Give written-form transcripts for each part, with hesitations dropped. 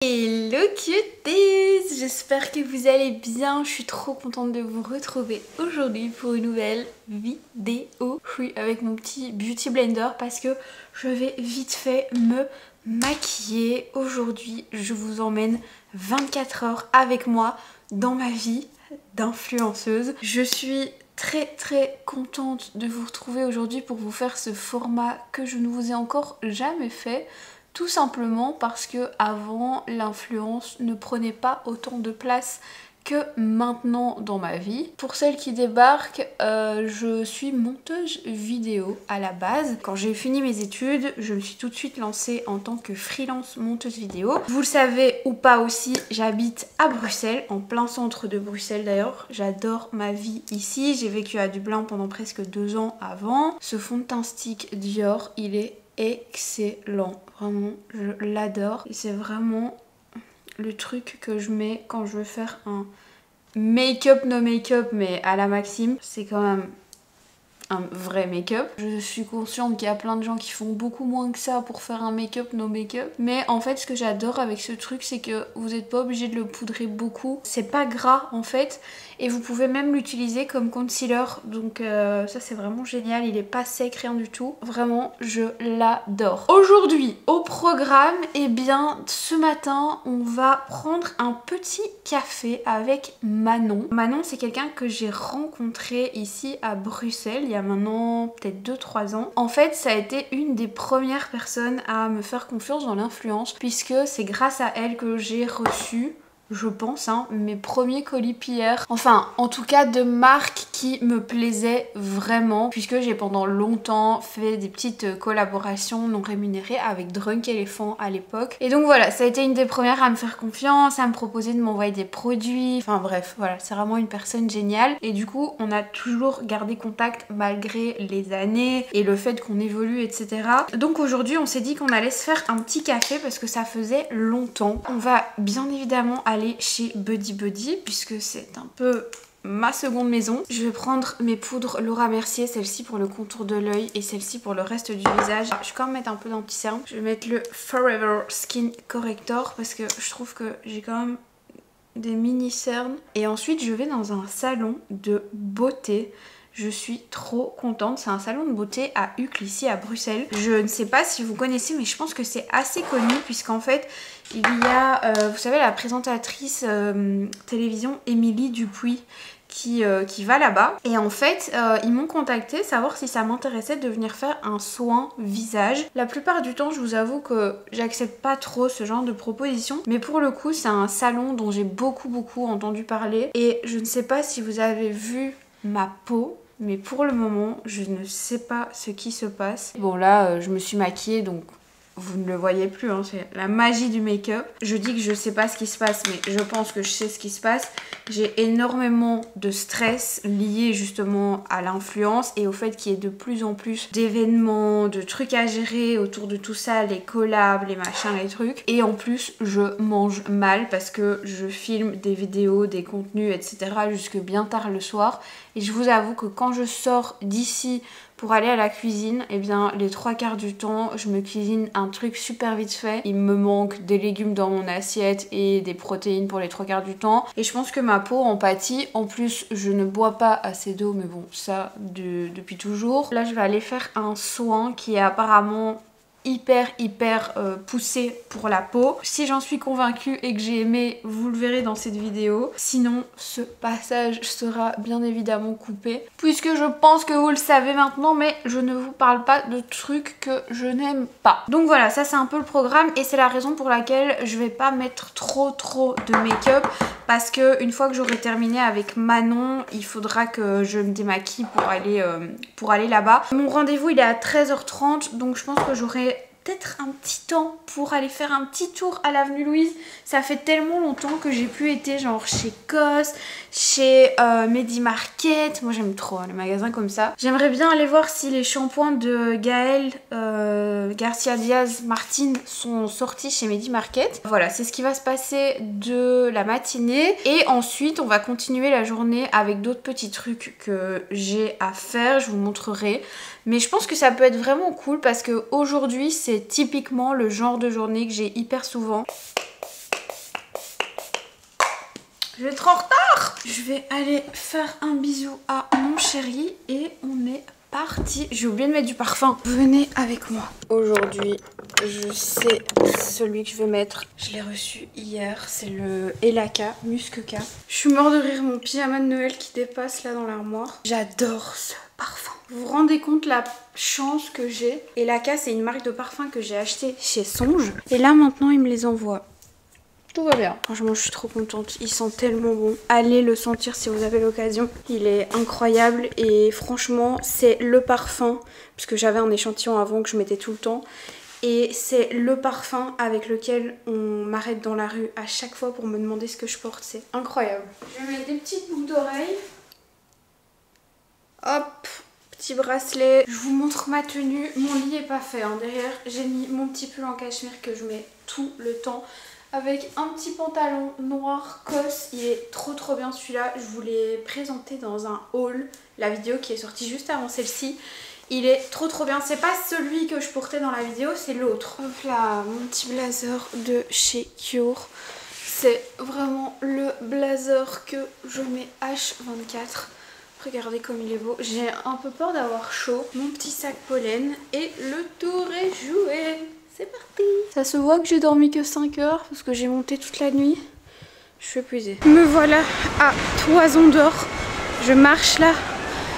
Hello cuties, j'espère que vous allez bien, je suis trop contente de vous retrouver aujourd'hui pour une nouvelle vidéo. Je suis avec mon petit beauty blender parce que je vais vite fait me maquiller. Aujourd'hui je vous emmène 24 heures avec moi dans ma vie d'influenceuse. Je suis très contente de vous retrouver aujourd'hui pour vous faire ce format que je ne vous ai encore jamais fait. Tout simplement parce que avant l'influence ne prenait pas autant de place que maintenant dans ma vie. Pour celles qui débarquent, je suis monteuse vidéo à la base. Quand j'ai fini mes études, je me suis tout de suite lancée en tant que freelance monteuse vidéo. Vous le savez ou pas aussi, j'habite à Bruxelles, en plein centre de Bruxelles d'ailleurs. J'adore ma vie ici. J'ai vécu à Dublin pendant presque 2 ans avant. Ce fond de teint stick Dior, il est excellent, vraiment je l'adore et c'est vraiment le truc que je mets quand je veux faire un make-up no make-up mais à la Maxime. C'est quand même un vrai make-up. Je suis consciente qu'il y a plein de gens qui font beaucoup moins que ça pour faire un make-up no make-up, mais en fait ce que j'adore avec ce truc c'est que vous n'êtes pas obligé de le poudrer beaucoup, c'est pas gras en fait et vous pouvez même l'utiliser comme concealer, donc ça c'est vraiment génial, il est pas sec, rien du tout, vraiment je l'adore. Aujourd'hui au programme, eh bien ce matin on va prendre un petit café avec Manon. Manon c'est quelqu'un que j'ai rencontré ici à Bruxelles il y a maintenant peut-être 2-3 ans. En fait ça a été une des premières personnes à me faire confiance dans l'influence puisque c'est grâce à elle que j'ai reçu, je pense, mes premiers colis PR. Enfin, en tout cas de marques qui me plaisaient vraiment, puisque j'ai pendant longtemps fait des petites collaborations non rémunérées avec Drunk Elephant à l'époque. Et donc voilà, ça a été une des premières à me faire confiance, à me proposer de m'envoyer des produits. Enfin bref, voilà, c'est vraiment une personne géniale. Et du coup, on a toujours gardé contact malgré les années et le fait qu'on évolue, etc. Donc aujourd'hui, on s'est dit qu'on allait se faire un petit café parce que ça faisait longtemps. On va bien évidemment aller chez Buddy Buddy puisque c'est un peu ma seconde maison. Je vais prendre mes poudres Laura Mercier, celle-ci pour le contour de l'œil et celle-ci pour le reste du visage. Je vais quand même mettre un peu d'anti-cerne. Je vais mettre le Forever Skin Corrector parce que je trouve que j'ai quand même des mini cernes. Et ensuite je vais dans un salon de beauté. Je suis trop contente, c'est un salon de beauté à Uccle ici à Bruxelles. Je ne sais pas si vous connaissez mais je pense que c'est assez connu puisqu'en fait il y a, vous savez, la présentatrice télévision Émilie Dupuis qui va là-bas. Et en fait ils m'ont contacté savoir si ça m'intéressait de venir faire un soin visage. La plupart du temps je vous avoue que j'accepte pas trop ce genre de proposition, mais pour le coup c'est un salon dont j'ai beaucoup entendu parler et je ne sais pas si vous avez vu ma peau, mais pour le moment je ne sais pas ce qui se passe. Bon là je me suis maquillée donc vous ne le voyez plus, c'est la magie du make-up. Je dis que je sais pas ce qui se passe mais je pense que je sais ce qui se passe. J'ai énormément de stress lié justement à l'influence et au fait qu'il y ait de plus en plus d'événements, de trucs à gérer autour de tout ça, les collabs, les machins, les trucs. Et en plus je mange mal parce que je filme des vidéos, des contenus, etc. jusque bien tard le soir. Et je vous avoue que quand je sors d'ici pour aller à la cuisine, eh bien les 3/4 du temps je me cuisine un truc super vite fait. Il me manque des légumes dans mon assiette et des protéines pour les 3/4 du temps. Et je pense que ma peau en pâtit. En plus je ne bois pas assez d'eau, mais bon ça depuis toujours. Là je vais aller faire un soin qui est apparemment hyper poussé pour la peau. Si j'en suis convaincue et que j'ai aimé, vous le verrez dans cette vidéo. Sinon ce passage sera bien évidemment coupé puisque je pense que vous le savez maintenant, mais je ne vous parle pas de trucs que je n'aime pas. Donc voilà, ça c'est un peu le programme et c'est la raison pour laquelle je vais pas mettre trop de make-up parce que une fois que j'aurai terminé avec Manon, il faudra que je me démaquille pour aller là-bas. Mon rendez-vous il est à 13h30 donc je pense que j'aurai peut-être un petit temps pour aller faire un petit tour à l'avenue Louise. Ça fait tellement longtemps que j'ai plus été genre chez COS, chez Medi Market. Moi j'aime trop les magasins comme ça. J'aimerais bien aller voir si les shampoings de Gaël Garcia Diaz Martin sont sortis chez Medi Market. Voilà, c'est ce qui va se passer de la matinée. Et ensuite on va continuer la journée avec d'autres petits trucs que j'ai à faire. Je vous montrerai. Mais je pense que ça peut être vraiment cool parce que aujourd'hui c'est typiquement le genre de journée que j'ai hyper souvent. Je vais être en retard. Je vais aller faire un bisou à mon chéri et on est parti. J'ai oublié de mettre du parfum. Venez avec moi. Aujourd'hui, je sais celui que je vais mettre. Je l'ai reçu hier. C'est le Elaka Musc K. Je suis mort de rire. Mon pyjama de Noël qui dépasse là dans l'armoire. J'adore ce parfum. Vous vous rendez compte la chance que j'ai? Elaka, c'est une marque de parfum que j'ai acheté chez Songe. Et là maintenant, il me les envoie. Tout va bien. Franchement, je suis trop contente. Il sent tellement bon. Allez le sentir si vous avez l'occasion. Il est incroyable et franchement, c'est le parfum. Parce que j'avais un échantillon avant que je mettais tout le temps. Et c'est le parfum avec lequel on m'arrête dans la rue à chaque fois pour me demander ce que je porte. C'est incroyable. Je vais mettre des petites boucles d'oreilles. Hop, petit bracelet. Je vous montre ma tenue. Mon lit est pas fait. Derrière, j'ai mis mon petit pull en cachemire que je mets tout le temps. Avec un petit pantalon noir COS, il est trop bien celui-là. Je vous l'ai présenté dans un haul, la vidéo qui est sortie juste avant celle-ci. Il est trop bien. C'est pas celui que je portais dans la vidéo, c'est l'autre. Hop là, mon petit blazer de chez Cure. C'est vraiment le blazer que je mets H24. Regardez comme il est beau. J'ai un peu peur d'avoir chaud. Mon petit sac pollen et le tour est joué. C'est parti. Ça se voit que j'ai dormi que 5 heures parce que j'ai monté toute la nuit. Je suis épuisée. Me voilà à Toison d'Or. Je marche là.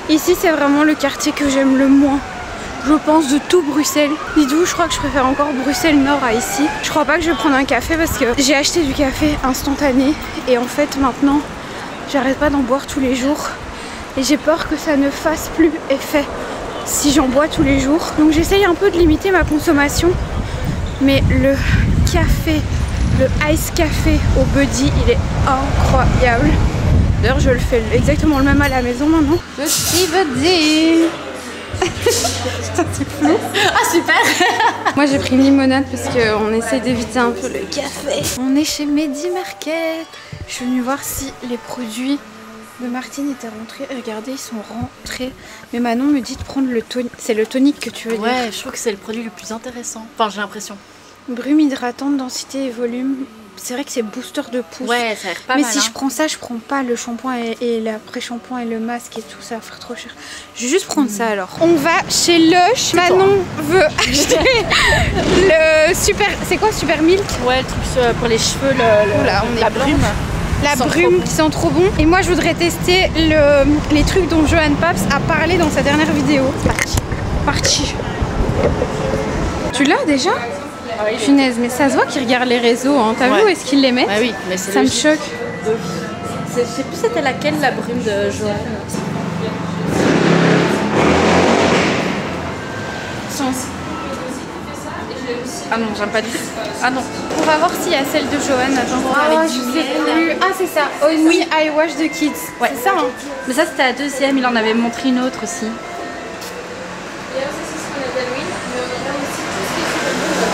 Ici c'est vraiment le quartier que j'aime le moins, je pense, de tout Bruxelles. Dites-vous, je crois que je préfère encore Bruxelles Nord à ici. Je crois pas que je vais prendre un café parce que j'ai acheté du café instantané. Et en fait maintenant, j'arrête pas d'en boire tous les jours. Et j'ai peur que ça ne fasse plus effet si j'en bois tous les jours. Donc j'essaye un peu de limiter ma consommation. Mais le café, le ice café au buddy, il est incroyable. D'ailleurs, je le fais exactement le même à la maison maintenant. Le petit buddy. Putain, c'est flou. Ah, super. Moi, j'ai pris une limonade parce qu'on essaie d'éviter un peu le café. On est chez Medi Market. Je suis venue voir si les produits de Martine étaient rentrés. Regardez, ils sont rentrés. Mais Manon me dit de prendre le tonique. C'est le tonique que tu veux dire? Ouais, je trouve que c'est le produit le plus intéressant. Enfin, j'ai l'impression. Brume hydratante, densité et volume. C'est vrai que c'est booster de pouce. Ouais, ça a l'air pas mal. Mais si je prends ça, je prends pas le shampoing et l'après-shampoing et le masque et tout, ça va faire trop cher. Je vais juste prendre ça alors. On va chez Lush. Manon veut acheter le super... C'est quoi, Super Milk? Ouais, le truc pour les cheveux, la brume. La brume qui sent trop bon. Et moi, je voudrais tester les trucs dont Johan Paps a parlé dans sa dernière vidéo. Parti. Tu l'as déjà? Ah oui, punaise, mais ça se voit qu'il regarde les réseaux, hein. T'as vu où est-ce qu'il les met? Ah oui, mais c'est ça me choque. Je sais plus c'était laquelle la brume de Johan. Ah non, j'aime pas du tout. Ah non. On va voir s'il y a celle de Johan. Attends, je sais plus. Ah, c'est ça. Only I Wash the Kids. Ouais, c'est ça, hein. Mais ça, c'était la deuxième. Il en avait montré une autre aussi.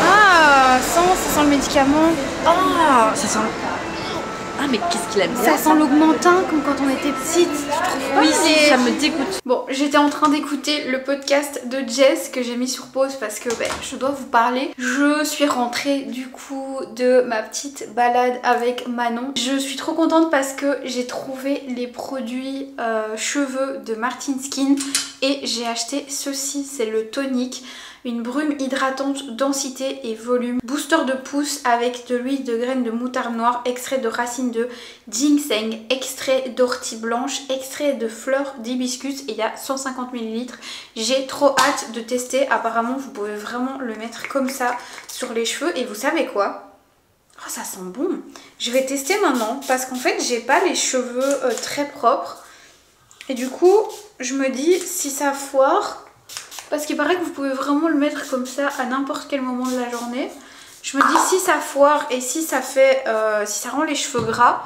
Ah, ça sent le médicament. Ah, ça sent... Ah, mais qu'est-ce qu'il aime bien, ça sent l'augmentin comme quand on était petite. Tu trouves pas? Oui, ça me dégoûte. Bon, j'étais en train d'écouter le podcast de Jess que j'ai mis sur pause parce que je dois vous parler. Je suis rentrée du coup de ma petite balade avec Manon. Je suis trop contente parce que j'ai trouvé les produits cheveux de Martine Skin et j'ai acheté ceci, c'est le tonique. Une brume hydratante, densité et volume. Booster de pouce avec de l'huile de graines de moutarde noire, extrait de racines de ginseng, extrait d'ortie blanche, extrait de fleurs d'hibiscus et il y a 150 ml. J'ai trop hâte de tester. Apparemment, vous pouvez vraiment le mettre comme ça sur les cheveux. Et vous savez quoi? Oh, ça sent bon. Je vais tester maintenant parce qu'en fait, j'ai pas les cheveux très propres. Et du coup, je me dis si ça foire... Parce qu'il paraît que vous pouvez vraiment le mettre comme ça à n'importe quel moment de la journée. Je me dis si ça foire et si ça fait, si ça rend les cheveux gras,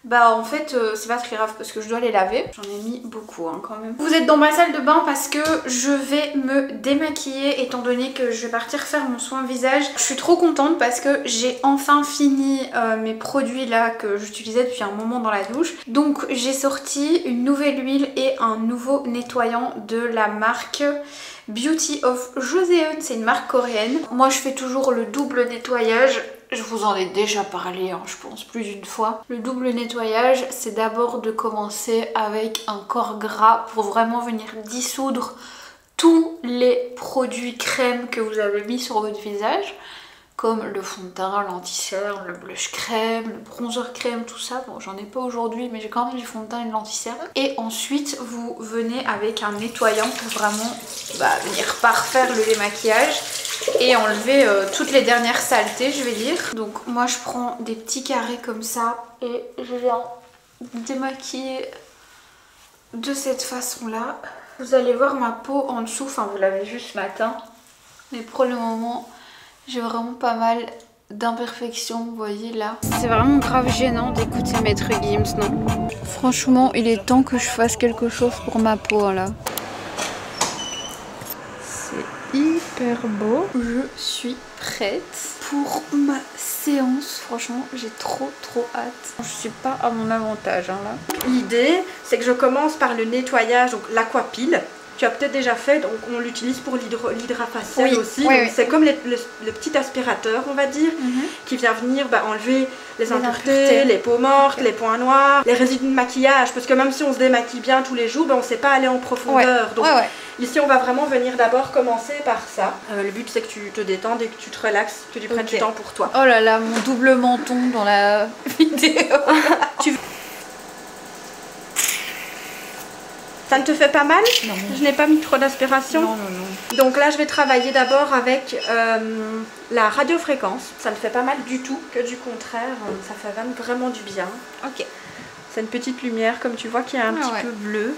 bah en fait c'est pas très grave parce que je dois les laver. J'en ai mis beaucoup hein, quand même. Vous êtes dans ma salle de bain parce que je vais me démaquiller étant donné que je vais partir faire mon soin visage. Je suis trop contente parce que j'ai enfin fini mes produits là que j'utilisais depuis un moment dans la douche. Donc j'ai sorti une nouvelle huile et un nouveau nettoyant de la marque Beauty of Joseon, c'est une marque coréenne. Moi je fais toujours le double nettoyage je vous en ai déjà parlé, hein, je pense, plus d'une fois. Le double nettoyage, c'est d'abord de commencer avec un corps gras pour vraiment venir dissoudre tous les produits crème que vous avez mis sur votre visage, comme le fond de teint, l'anti-cerne, le blush crème, le bronzer crème, tout ça. Bon, j'en ai pas aujourd'hui, mais j'ai quand même du fond de teint et de l'anti-cerne. Et ensuite, vous venez avec un nettoyant pour vraiment venir parfaire le démaquillage et enlever toutes les dernières saletés, je vais dire. Donc moi, je prends des petits carrés comme ça et je viens démaquiller de cette façon-là. Vous allez voir ma peau en dessous, enfin vous l'avez vu ce matin, mais pour le moment j'ai vraiment pas mal d'imperfections, vous voyez là. C'est vraiment grave gênant d'écouter Maître Gims, non? Franchement, il est temps que je fasse quelque chose pour ma peau là. C'est hyper beau. Je suis prête pour ma séance. Franchement, j'ai trop hâte. Je suis pas à mon avantage hein, là. L'idée, c'est que je commence par le nettoyage, donc l'aquapile. Tu as peut-être déjà fait, donc on l'utilise pour l'hydrafacial aussi. Oui. C'est comme le petit aspirateur, on va dire, qui vient venir enlever les impuretés, les peaux mortes, les points noirs, les résidus de maquillage. Parce que même si on se démaquille bien tous les jours, on ne sait pas aller en profondeur. Donc ici, on va vraiment venir d'abord commencer par ça. Le but, c'est que tu te détendes et que tu te relaxes, que tu prennes du temps pour toi. Oh là là, mon double menton dans la vidéo. Ça ne te fait pas mal? Non. Je n'ai pas mis trop d'aspiration. Non. Donc là, je vais travailler d'abord avec la radiofréquence. Ça ne fait pas mal du tout, que du contraire. Ça fait vraiment du bien. Ok. C'est une petite lumière, comme tu vois, qui est un petit peu bleue.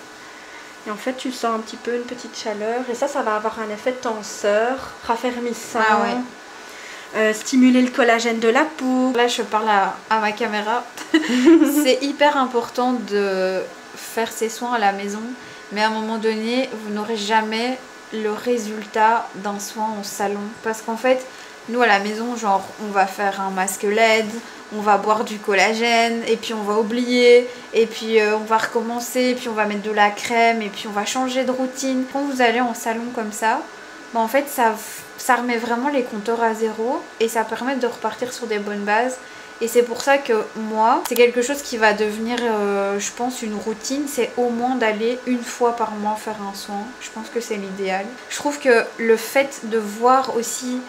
Et en fait, tu sens un petit peu une petite chaleur. Et ça va avoir un effet tenseur, raffermissant. Stimuler le collagène de la peau. Là, je parle à ma caméra. C'est hyper important de faire ses soins à la maison, mais à un moment donné vous n'aurez jamais le résultat d'un soin en salon, parce qu'en fait nous à la maison, genre on va faire un masque LED, on va boire du collagène et puis on va oublier et puis on va recommencer et puis on va mettre de la crème et puis on va changer de routine. Quand vous allez en salon comme ça, en fait ça remet vraiment les compteurs à zéro et ça permet de repartir sur des bonnes bases. Et c'est pour ça que moi, c'est quelque chose qui va devenir, je pense, une routine. C'est au moins d'aller une fois par mois faire un soin. Je pense que c'est l'idéal. Je trouve que le fait de voir aussi,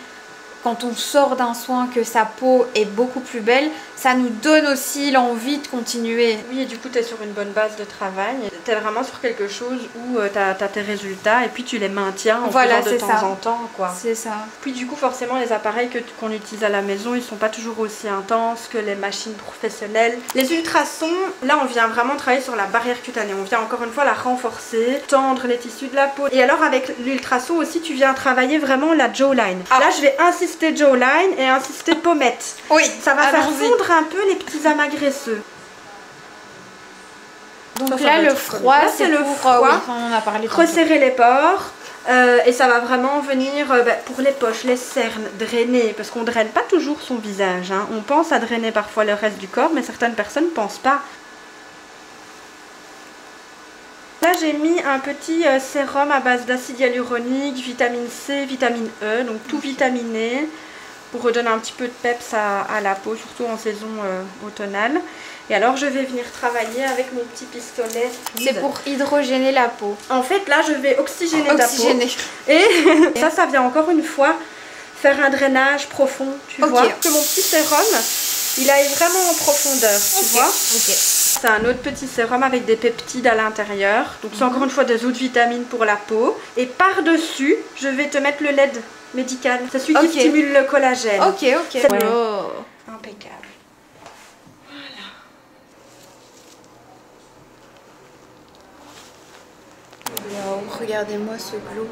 quand on sort d'un soin, que sa peau est beaucoup plus belle, ça nous donne aussi l'envie de continuer. Oui, et du coup, tu es sur une bonne base de travail. Tu es vraiment sur quelque chose où tu as tes résultats et puis tu les maintiens en faisant de temps en temps. C'est ça. Puis du coup, forcément, les appareils qu'on utilise à la maison, ils sont pas toujours aussi intenses que les machines professionnelles. Les ultrasons, là, on vient vraiment travailler sur la barrière cutanée. On vient encore une fois la renforcer, tendre les tissus de la peau. Et alors, avec l'ultrason aussi, tu viens travailler vraiment la jawline. Là, je vais insister jawline et insister pommette. Oui, ça va faire fondre un peu les petits amas graisseux. Donc là, le froid, c'est le froid. On en a parlé. Resserrer les pores. Et ça va vraiment venir pour les poches, les cernes, drainer, parce qu'on ne draine pas toujours son visage. Hein. On pense à drainer parfois le reste du corps, mais certaines personnes ne pensent pas. Là, j'ai mis un petit sérum à base d'acide hyaluronique, vitamine C, vitamine E, donc tout vitaminé, pour redonner un petit peu de peps à la peau, surtout en saison automnale. Et alors je vais venir travailler avec mon petit pistolet. C'est pour hydrogéner la peau. En fait là je vais oxygéner ta peau. Et ça vient encore une fois faire un drainage profond, tu vois. Que mon petit sérum, il aille vraiment en profondeur, tu vois. C'est un autre petit sérum avec des peptides à l'intérieur. Donc c'est encore une fois des autres vitamines pour la peau. Et par-dessus, je vais te mettre le LED médical. C'est celui qui stimule le collagène. C'est impeccable. Wow, regardez-moi ce glow,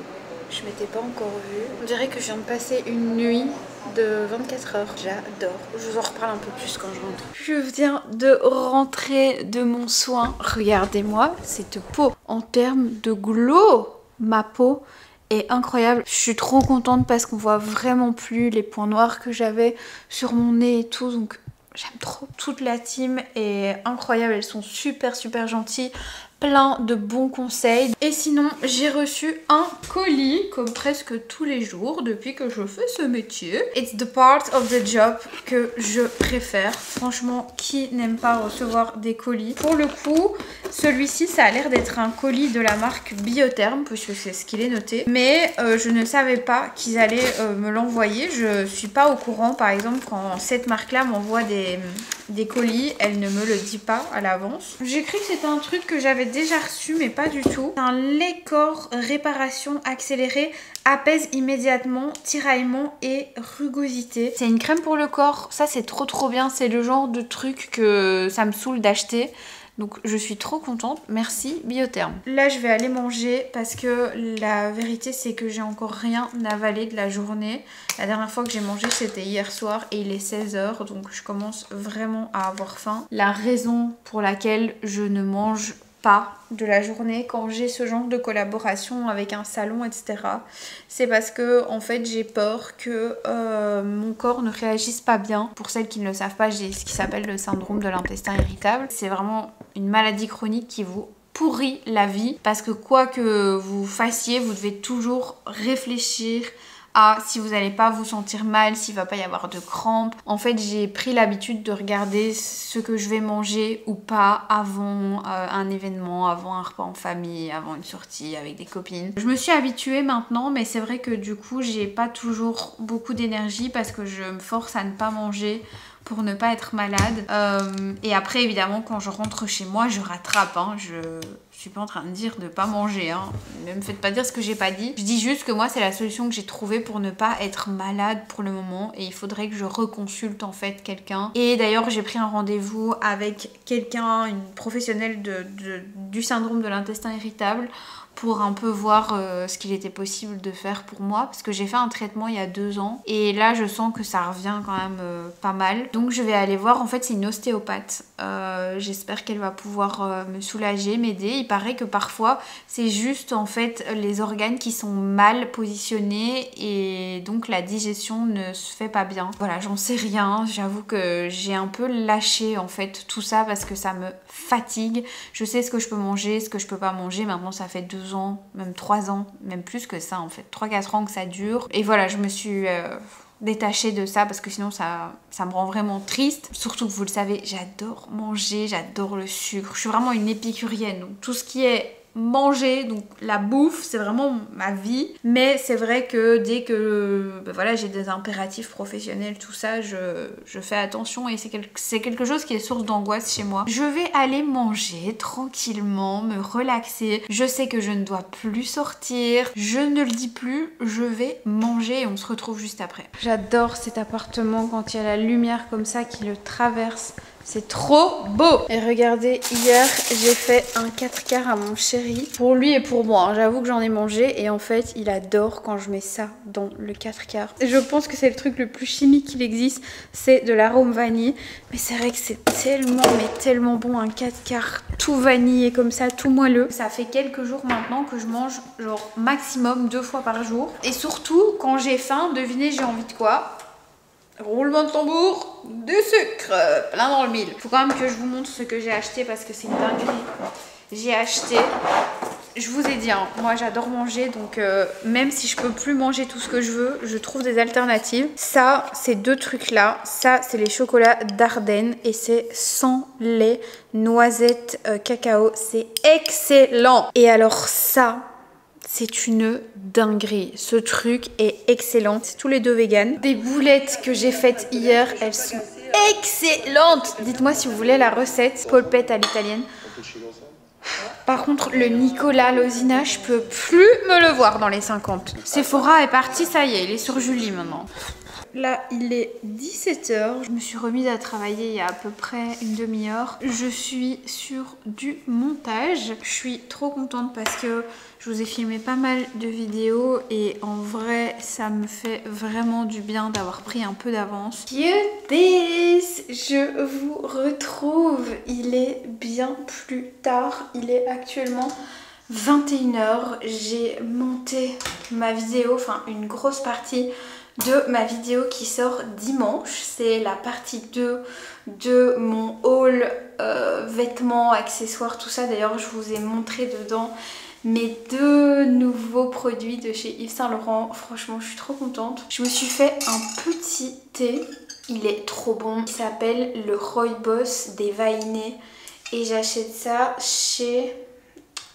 je m'étais pas encore vue. On dirait que je viens de passer une nuit de 24 heures. J'adore. Je vous en reparle un peu plus quand je rentre. Je viens de rentrer de mon soin. Regardez-moi cette peau. En termes de glow, ma peau est incroyable. Je suis trop contente parce qu'on voit vraiment plus les points noirs que j'avais sur mon nez et tout. Donc j'aime trop. Toute la team est incroyable. Elles sont super gentilles. plein de bons conseils. Et sinon, j'ai reçu un colis, comme presque tous les jours depuis que je fais ce métier. It's the part of the job que je préfère. Franchement, qui n'aime pas recevoir des colis? Pour le coup, celui-ci, ça a l'air d'être un colis de la marque Biotherm, puisque c'est ce qu'il est noté. Mais je ne savais pas qu'ils allaient me l'envoyer. Je suis pas au courant, par exemple, quand cette marque-là m'envoie des colis, elle ne me le dit pas à l'avance. J'ai cru que c'était un truc que j'avais déjà reçu, mais pas du tout. Un lait corps réparation accélérée, apaise immédiatement, tiraillement et rugosité. C'est une crème pour le corps, ça c'est trop bien, c'est le genre de truc que ça me saoule d'acheter. Donc je suis trop contente, merci Biotherm. Là je vais aller manger parce que la vérité c'est que j'ai encore rien avalé de la journée. La dernière fois que j'ai mangé c'était hier soir et il est 16 h, donc je commence vraiment à avoir faim. La raison pour laquelle je ne mange pas de la journée quand j'ai ce genre de collaboration avec un salon, etc. c'est parce que en fait j'ai peur que mon corps ne réagisse pas bien. Pour celles qui ne le savent pas, j'ai ce qui s'appelle le syndrome de l'intestin irritable. C'est vraiment une maladie chronique qui vous pourrit la vie parce que quoi que vous fassiez, vous devez toujours réfléchir à si vous n'allez pas vous sentir mal, s'il va pas y avoir de crampes. En fait, j'ai pris l'habitude de regarder ce que je vais manger ou pas avant un événement, avant un repas en famille, avant une sortie avec des copines. Je me suis habituée maintenant, mais c'est vrai que du coup, j'ai pas toujours beaucoup d'énergie parce que je me force à ne pas manger pour ne pas être malade. Et après, évidemment, quand je rentre chez moi, je rattrape. Je suis pas en train de dire de pas manger. Ne me faites pas dire ce que j'ai pas dit. Je dis juste que moi, c'est la solution que j'ai trouvée pour ne pas être malade pour le moment. Et il faudrait que je reconsulte en fait quelqu'un. Et d'ailleurs, j'ai pris un rendez-vous avec quelqu'un, une professionnelle du syndrome de l'intestin irritable, pour un peu voir ce qu'il était possible de faire pour moi, parce que j'ai fait un traitement il y a 2 ans et là je sens que ça revient quand même pas mal. Donc je vais aller voir, en fait c'est une ostéopathe. J'espère qu'elle va pouvoir me soulager, m'aider. Il paraît que parfois c'est juste en fait les organes qui sont mal positionnés et donc la digestion ne se fait pas bien. Voilà, j'en sais rien, j'avoue que j'ai un peu lâché en fait tout ça parce que ça me fatigue. Je sais ce que je peux manger, ce que je peux pas manger. Maintenant ça fait 2 ans, même 3 ans, même plus que ça en fait, 3-4 ans que ça dure. Et voilà, je me suis détachée de ça parce que sinon ça me rend vraiment triste. Surtout que vous le savez, j'adore manger, j'adore le sucre. Je suis vraiment une épicurienne, donc tout ce qui est manger, donc la bouffe, c'est vraiment ma vie. Mais c'est vrai que dès que voilà, j'ai des impératifs professionnels, tout ça, je fais attention et c'est quelque chose qui est source d'angoisse chez moi. Je vais aller manger tranquillement, me relaxer. Je sais que je ne dois plus sortir, je ne le dis plus, je vais manger et on se retrouve juste après. J'adore cet appartement quand il y a la lumière comme ça qui le traverse. C'est trop beau. Et regardez, hier j'ai fait un 4/4 à mon chéri, pour lui et pour moi. J'avoue que j'en ai mangé et en fait il adore quand je mets ça dans le 4/4. Je pense que c'est le truc le plus chimique qu'il existe, c'est de l'arôme vanille. Mais c'est vrai que c'est tellement mais tellement bon, un 4/4 tout vanillé comme ça, tout moelleux. Ça fait quelques jours maintenant que je mange genre maximum 2 fois par jour. Et surtout quand j'ai faim, devinez j'ai envie de quoi? Roulement de tambour, du sucre, plein dans le mille. Faut quand même que je vous montre ce que j'ai acheté parce que c'est une dinguerie. J'ai acheté, je vous ai dit, moi j'adore manger, donc même si je peux plus manger tout ce que je veux, je trouve des alternatives. Ça, ces 2 trucs là, ça c'est les chocolats d'Ardenne et c'est sans lait, noisette, cacao, c'est excellent. Et alors ça, c'est une dinguerie. Ce truc est excellent. C'est tous les 2 vegan. Des boulettes que j'ai faites hier, elles sont excellentes. Dites-moi si vous voulez la recette. Polpette à l'italienne. Par contre, le Nicolas Lozina, je peux plus me le voir dans les 50. Sephora est parti, ça y est, il est sur Julie maintenant. Là, il est 17 h. Je me suis remise à travailler il y a à peu près une demi-heure. Je suis sur du montage. Je suis trop contente parce que je vous ai filmé pas mal de vidéos et en vrai, ça me fait vraiment du bien d'avoir pris un peu d'avance. Beauties, je vous retrouve. Il est bien plus tard. Il est actuellement 21 h. J'ai monté ma vidéo, enfin une grosse partie de ma vidéo qui sort dimanche. C'est la partie 2 de mon haul vêtements, accessoires, tout ça. D'ailleurs je vous ai montré dedans mes 2 nouveaux produits de chez Yves Saint Laurent. Franchement je suis trop contente. Je me suis fait un petit thé, il est trop bon. Il s'appelle le Rooibos des Vainés et j'achète ça chez...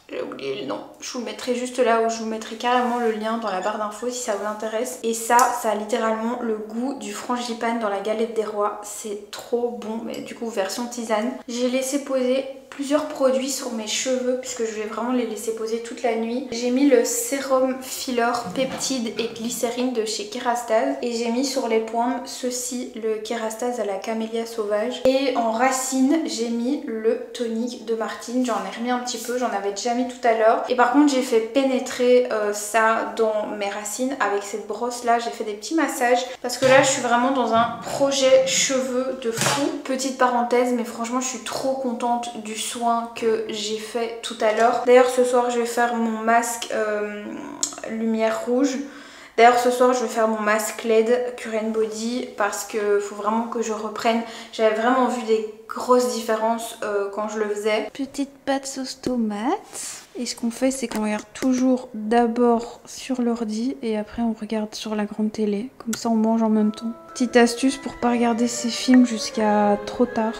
J'ai oublié le nom. Je vous mettrai juste là où je vous mettrai carrément le lien dans la barre d'infos si ça vous intéresse. Et ça a littéralement le goût du frangipane dans la galette des rois. C'est trop bon, mais du coup version tisane. J'ai laissé poser plusieurs produits sur mes cheveux puisque je vais vraiment les laisser poser toute la nuit. J'ai mis le sérum filler peptide et glycérine de chez Kérastase et j'ai mis sur les poings ceci, le Kérastase à la camélia sauvage. Et en racine j'ai mis le tonique de Martine. J'en ai remis un petit peu, j'en avais déjà mis tout à l'heure. Et par contre j'ai fait pénétrer ça dans mes racines avec cette brosse là. J'ai fait des petits massages parce que là je suis vraiment dans un projet cheveux de fou. Petite parenthèse, mais franchement je suis trop contente du soin que j'ai fait tout à l'heure. D'ailleurs ce soir je vais faire mon masque lumière rouge. D'ailleurs ce soir je vais faire mon masque LED Cure and Body parce que faut vraiment que je reprenne. J'avais vraiment vu des grosses différences quand je le faisais. Petite pâte sauce tomate. Et ce qu'on fait c'est qu'on regarde toujours d'abord sur l'ordi et après on regarde sur la grande télé. Comme ça on mange en même temps. Petite astuce pour pas regarder ces films jusqu'à trop tard.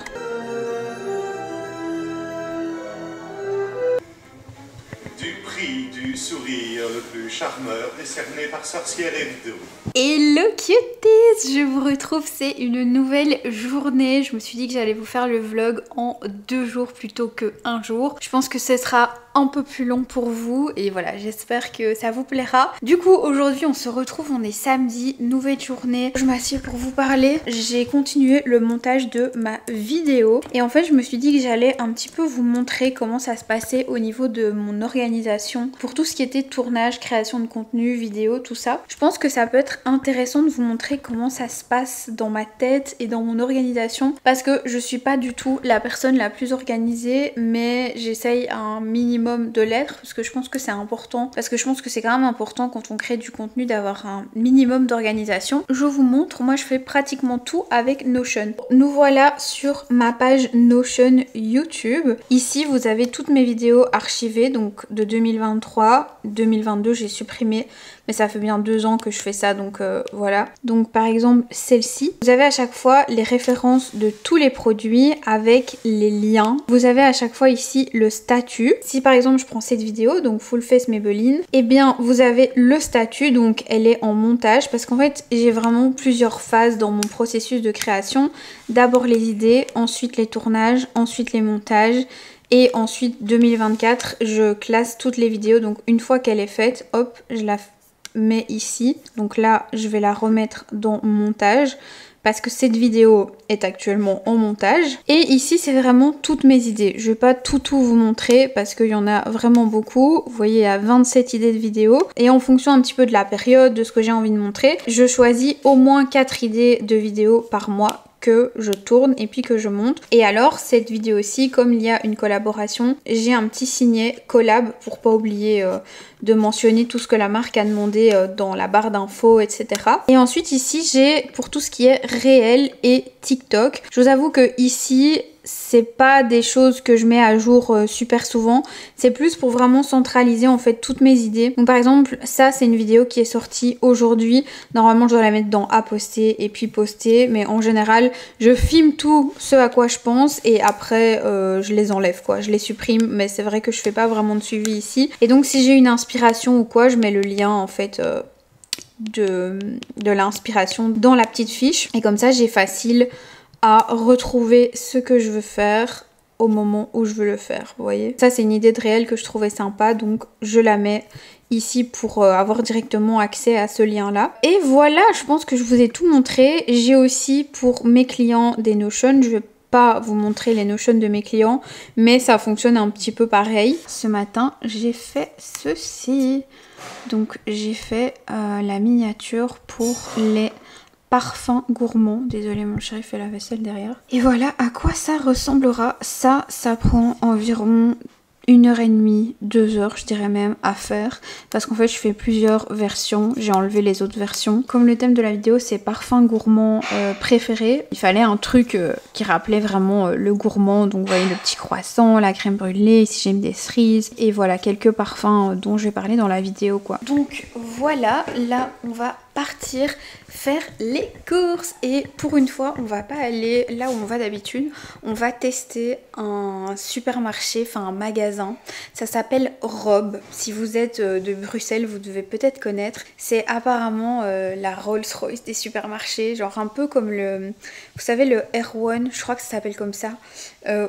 Du sourire le plus charmeur décerné par Sorcière Hebdo. Hello cuties, je vous retrouve, c'est une nouvelle journée. Je me suis dit que j'allais vous faire le vlog en 2 jours plutôt que 1 jour. Je pense que ce sera un peu plus long pour vous et voilà, j'espère que ça vous plaira. Du coup aujourd'hui on se retrouve, on est samedi, nouvelle journée. Je m'assieds pour vous parler. J'ai continué le montage de ma vidéo et en fait je me suis dit que j'allais un petit peu vous montrer comment ça se passait au niveau de mon organisation pour tout ce qui était tournage, création de contenu, vidéo, tout ça. Je pense que ça peut être intéressant de vous montrer comment ça se passe dans ma tête et dans mon organisation parce que je suis pas du tout la personne la plus organisée, mais j'essaye un minimum de l'être parce que je pense que c'est important, parce que je pense que c'est quand même important quand on crée du contenu d'avoir un minimum d'organisation. Je vous montre, moi je fais pratiquement tout avec Notion. Nous voilà sur ma page Notion YouTube. Ici vous avez toutes mes vidéos archivées, donc de 2023, 2022 j'ai supprimé, mais ça fait bien 2 ans que je fais ça, donc voilà. Donc par exemple celle-ci, vous avez à chaque fois les références de tous les produits avec les liens. Vous avez à chaque fois ici le statut. Si par exemple je prends cette vidéo, donc Full Face Maybelline, et bien vous avez le statut, donc elle est en montage parce qu'en fait j'ai vraiment plusieurs phases dans mon processus de création. D'abord les idées, ensuite les tournages, ensuite les montages. Et ensuite 2024 je classe toutes les vidéos, donc une fois qu'elle est faite, hop, je la mets ici. Donc là je vais la remettre dans montage parce que cette vidéo est actuellement en montage. Et ici c'est vraiment toutes mes idées. Je vais pas tout vous montrer parce qu'il y en a vraiment beaucoup. Vous voyez il y a 27 idées de vidéos. Et en fonction un petit peu de la période, de ce que j'ai envie de montrer, je choisis au moins 4 idées de vidéos par mois que je tourne et puis que je monte. Et alors cette vidéo aussi, comme il y a une collaboration, j'ai un petit signet collab pour pas oublier de mentionner tout ce que la marque a demandé dans la barre d'infos, etc. Et ensuite ici j'ai pour tout ce qui est réel et TikTok. Je vous avoue que ici c'est pas des choses que je mets à jour super souvent, c'est plus pour vraiment centraliser en fait toutes mes idées. Donc par exemple ça c'est une vidéo qui est sortie aujourd'hui, normalement je dois la mettre dans à poster et puis poster, mais en général je filme tout ce à quoi je pense et après je les enlève quoi, je les supprime, mais c'est vrai que je fais pas vraiment de suivi ici. Et donc si j'ai une inspiration ou quoi, je mets le lien en fait de l'inspiration dans la petite fiche et comme ça j'ai facile à retrouver ce que je veux faire au moment où je veux le faire, vous voyez. Ça c'est une idée de réel que je trouvais sympa, donc je la mets ici pour avoir directement accès à ce lien là. Et voilà, je pense que je vous ai tout montré. J'ai aussi pour mes clients des Notion, je vais pas vous montrer les Notion de mes clients, mais ça fonctionne un petit peu pareil. Ce matin j'ai fait ceci, donc j'ai fait la miniature pour les parfum gourmand. Désolée, mon chéri fait la vaisselle derrière. Et voilà à quoi ça ressemblera. Ça prend environ 1h30, 2h je dirais même à faire parce qu'en fait je fais plusieurs versions, j'ai enlevé les autres versions. Comme le thème de la vidéo c'est parfum gourmand préféré, il fallait un truc qui rappelait vraiment le gourmand, donc vous voyez le petit croissant, la crème brûlée, ici j'ai mis des cerises et voilà quelques parfums dont je vais parler dans la vidéo quoi. Donc voilà, là on va partir faire les courses et pour une fois on va pas aller là où on va d'habitude, on va tester un supermarché, enfin un magasin, ça s'appelle Rob. Si vous êtes de Bruxelles vous devez peut-être connaître, c'est apparemment la Rolls-Royce des supermarchés, genre un peu comme le, vous savez le R1, je crois que ça s'appelle comme ça,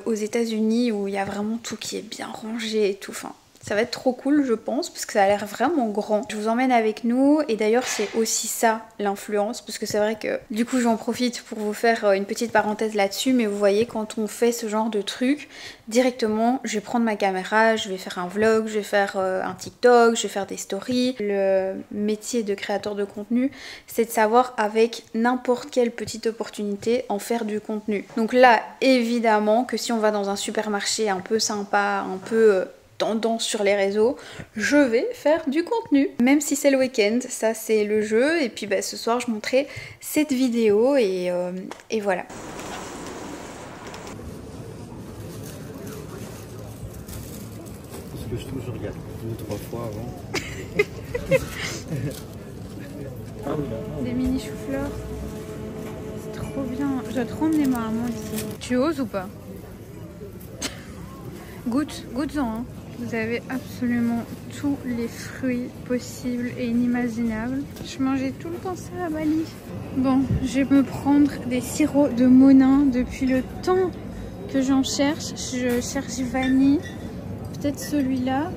aux États-Unis où il y a vraiment tout qui est bien rangé et tout, enfin ça va être trop cool je pense parce que ça a l'air vraiment grand. Je vous emmène avec nous et d'ailleurs c'est aussi ça l'influence parce que c'est vrai que du coup j'en profite pour vous faire une petite parenthèse là-dessus, mais vous voyez quand on fait ce genre de truc directement je vais prendre ma caméra, je vais faire un vlog, je vais faire un TikTok, je vais faire des stories. Le métier de créateur de contenu c'est de savoir avec n'importe quelle petite opportunité en faire du contenu. Donc là évidemment que si on va dans un supermarché un peu sympa, un peu tendance sur les réseaux, je vais faire du contenu. Même si c'est le week-end, ça c'est le jeu. Et puis bah, ce soir je montrerai cette vidéo et voilà. Parce que je trouve que je regarde 2-3 fois avant. Des mini choux-fleurs. C'est trop bien. Je dois trop emmener ma maman ici. Tu oses ou pas? Goûte-en hein. Vous avez absolument tous les fruits possibles et inimaginables. Je mangeais tout le temps ça à Bali. Bon, je vais me prendre des sirops de Monin depuis le temps que j'en cherche. Je cherche vanille. Peut-être celui-là.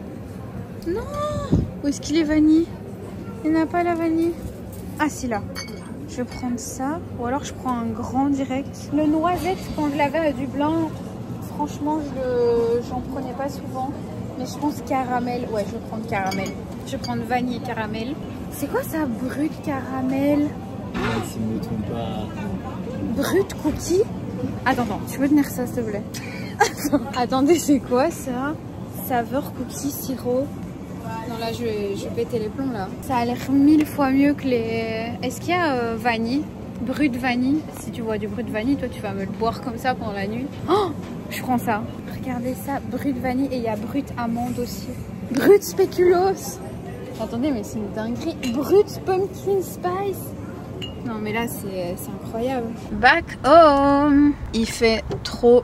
Non! Où est-ce qu'il est vanille? Il n'y en a pas la vanille. Ah si là. Je vais prendre ça. Ou alors je prends un grand direct. Le noisette, quand je l'avais à Dublin, franchement, j'en prenais pas souvent. Mais je pense caramel. Ouais, je vais prendre caramel. Je vais prendre vanille et caramel. C'est quoi ça, brut caramel? Si je ne me trompe pas. Brut cookie? Attends, tu peux tenir ça, s'il te plaît? Attendez, c'est quoi ça? Saveur cookie sirop. Non, là, je vais péter les plombs, là. Ça a l'air 1000 fois mieux que les... Est-ce qu'il y a vanille? Brut vanille? Si tu vois du brut vanille, toi, tu vas me le boire comme ça pendant la nuit. Oh! Je prends ça. Regardez ça, brut vanille et il y a brut amande aussi. Brut spéculoos. Attendez, mais c'est une dinguerie. Brut pumpkin spice. Non mais là c'est incroyable. Back home. Il fait trop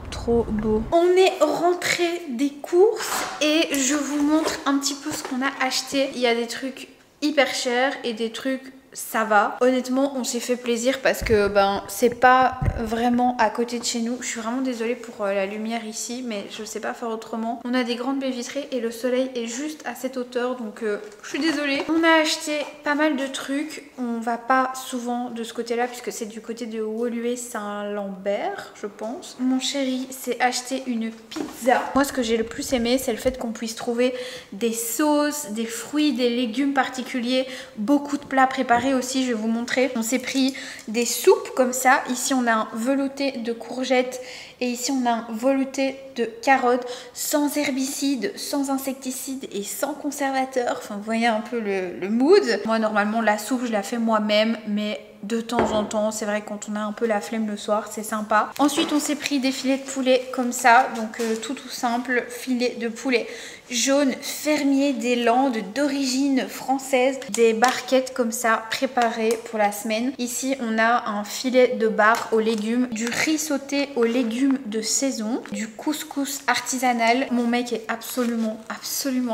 beau. On est rentré des courses et je vous montre un petit peu ce qu'on a acheté. Il y a des trucs hyper chers et des trucs ça va. Honnêtement, on s'est fait plaisir parce que ben c'est pas vraiment à côté de chez nous. Je suis vraiment désolée pour la lumière ici, mais je sais pas faire autrement. On a des grandes baies vitrées et le soleil est juste à cette hauteur, donc je suis désolée. On a acheté pas mal de trucs. On va pas souvent de ce côté-là puisque c'est du côté de Woluwe-Saint-Lambert, je pense. Mon chéri s'est acheté une pizza. Moi, ce que j'ai le plus aimé, c'est le fait qu'on puisse trouver des sauces, des fruits, des légumes particuliers, beaucoup de plats préparés aussi, je vais vous montrer. On s'est pris des soupes comme ça. Ici on a un velouté de courgettes et ici on a un velouté de carottes sans herbicides, sans insecticides et sans conservateurs. Enfin vous voyez un peu le mood. Moi normalement la soupe je la fais moi-même, mais de temps en temps, c'est vrai quand on a un peu la flemme le soir, c'est sympa. Ensuite on s'est pris des filets de poulet comme ça, donc tout simple, filet de poulet jaune fermier des Landes d'origine française, des barquettes comme ça préparées pour la semaine. Ici on a un filet de bar aux légumes, du riz sauté aux légumes de saison, du couscous artisanal. Mon mec est absolument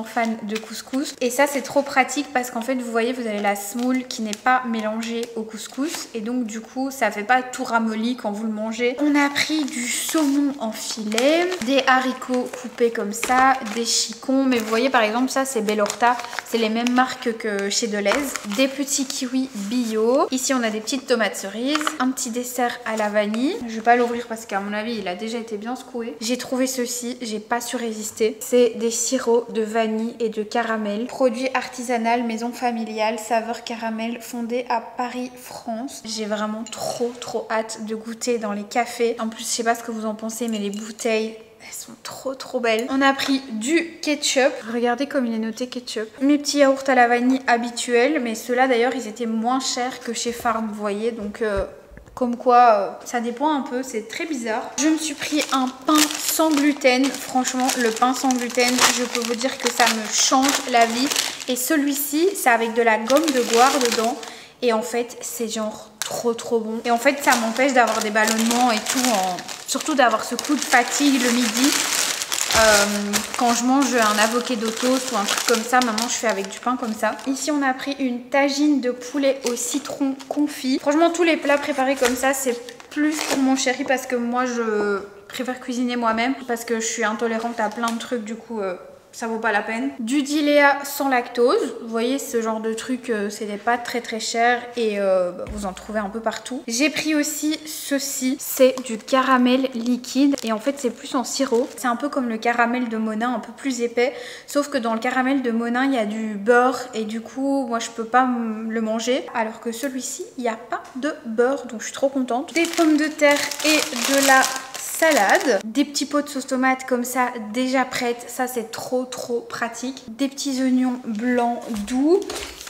fan de couscous et ça c'est trop pratique parce qu'en fait vous voyez vous avez la semoule qui n'est pas mélangée au couscous et donc du coup ça fait pas tout ramolli quand vous le mangez. On a pris du saumon en filet, des haricots coupés comme ça, des chicots. Mais vous voyez par exemple ça c'est Bellorta, c'est les mêmes marques que chez Deleuze. Des petits kiwis bio. Ici on a des petites tomates cerises, un petit dessert à la vanille. Je vais pas l'ouvrir parce qu'à mon avis il a déjà été bien secoué. J'ai trouvé ceci, j'ai pas su résister. C'est des sirops de vanille et de caramel. Produit artisanal, maison familiale, saveur caramel, fondé à Paris, France. J'ai vraiment trop hâte de goûter dans les cafés. En plus je sais pas ce que vous en pensez mais les bouteilles elles sont trop belles. On a pris du ketchup. Regardez comme il est noté ketchup. Mes petits yaourts à la vanille habituels, mais ceux-là d'ailleurs ils étaient moins chers que chez Farm, vous voyez, donc comme quoi ça dépend un peu, c'est très bizarre. Je me suis pris un pain sans gluten. Franchement, le pain sans gluten, je peux vous dire que ça me change la vie. Et celui-ci, c'est avec de la gomme de goire dedans. Et en fait, c'est genre trop bon. Et en fait, ça m'empêche d'avoir des ballonnements et tout. Surtout d'avoir ce coup de fatigue le midi. Quand je mange un avocado toast ou un truc comme ça, maintenant je fais avec du pain comme ça. Ici on a pris une tagine de poulet au citron confit. Franchement tous les plats préparés comme ça c'est plus pour mon chéri parce que moi je préfère cuisiner moi-même parce que je suis intolérante à plein de trucs, du coup ça vaut pas la peine. Du Dilea sans lactose. Vous voyez ce genre de truc, c'est des pâtes très chères et vous en trouvez un peu partout. J'ai pris aussi ceci, c'est du caramel liquide et en fait c'est plus en sirop. C'est un peu comme le caramel de Monin, un peu plus épais. Sauf que dans le caramel de Monin il y a du beurre et du coup moi je peux pas le manger. Alors que celui-ci il n'y a pas de beurre, donc je suis trop contente. Des pommes de terre et de la salade, des petits pots de sauce tomate comme ça déjà prêtes, ça c'est trop pratique. Des petits oignons blancs doux.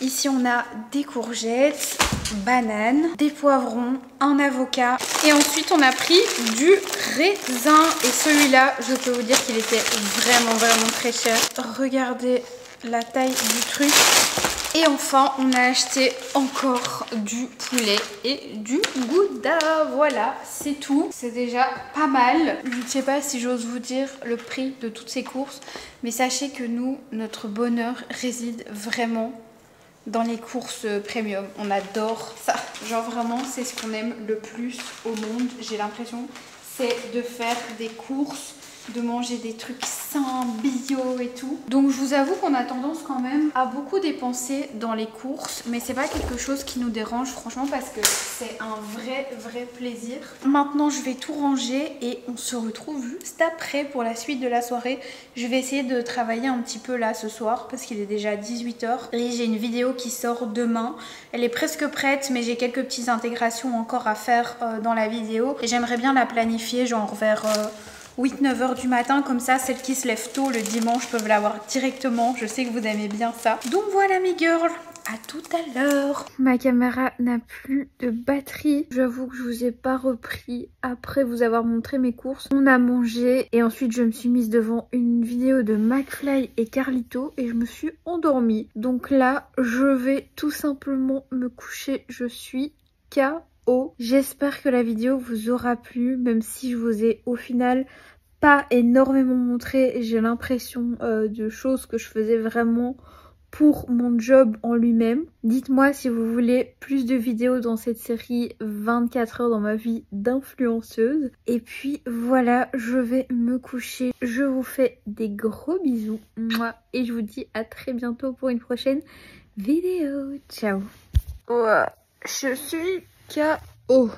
Ici on a des courgettes, bananes, des poivrons, un avocat et ensuite on a pris du raisin et celui-là je peux vous dire qu'il était vraiment très cher. Regardez la taille du truc. Et enfin, on a acheté encore du poulet et du gouda. Voilà, c'est tout. C'est déjà pas mal. Je ne sais pas si j'ose vous dire le prix de toutes ces courses, mais sachez que nous, notre bonheur réside vraiment dans les courses premium. On adore ça. Genre vraiment, c'est ce qu'on aime le plus au monde, j'ai l'impression. C'est de faire des courses, de manger des trucs sains, bio et tout. Donc je vous avoue qu'on a tendance quand même à beaucoup dépenser dans les courses, mais c'est pas quelque chose qui nous dérange franchement parce que c'est un vrai plaisir. Maintenant je vais tout ranger et on se retrouve juste après pour la suite de la soirée. Je vais essayer de travailler un petit peu là ce soir parce qu'il est déjà 18 h et j'ai une vidéo qui sort demain. Elle est presque prête mais j'ai quelques petites intégrations encore à faire dans la vidéo et j'aimerais bien la planifier genre vers 8-9 h du matin, comme ça celles qui se lèvent tôt le dimanche peuvent l'avoir directement. Je sais que vous aimez bien ça. Donc voilà mes girls, à tout à l'heure. Ma caméra n'a plus de batterie. J'avoue que je vous ai pas repris après vous avoir montré mes courses. On a mangé et ensuite je me suis mise devant une vidéo de McFly et Carlito et je me suis endormie. Donc là je vais tout simplement me coucher. Je suis KO. J'espère que la vidéo vous aura plu, même si je vous ai au final pas énormément montré. J'ai l'impression de choses que je faisais vraiment pour mon job en lui-même. Dites-moi si vous voulez plus de vidéos dans cette série 24 heures dans ma vie d'influenceuse. Et puis voilà, je vais me coucher. Je vous fais des gros bisous. Moi, et je vous dis à très bientôt pour une prochaine vidéo. Ciao. Ouais, je suis KO.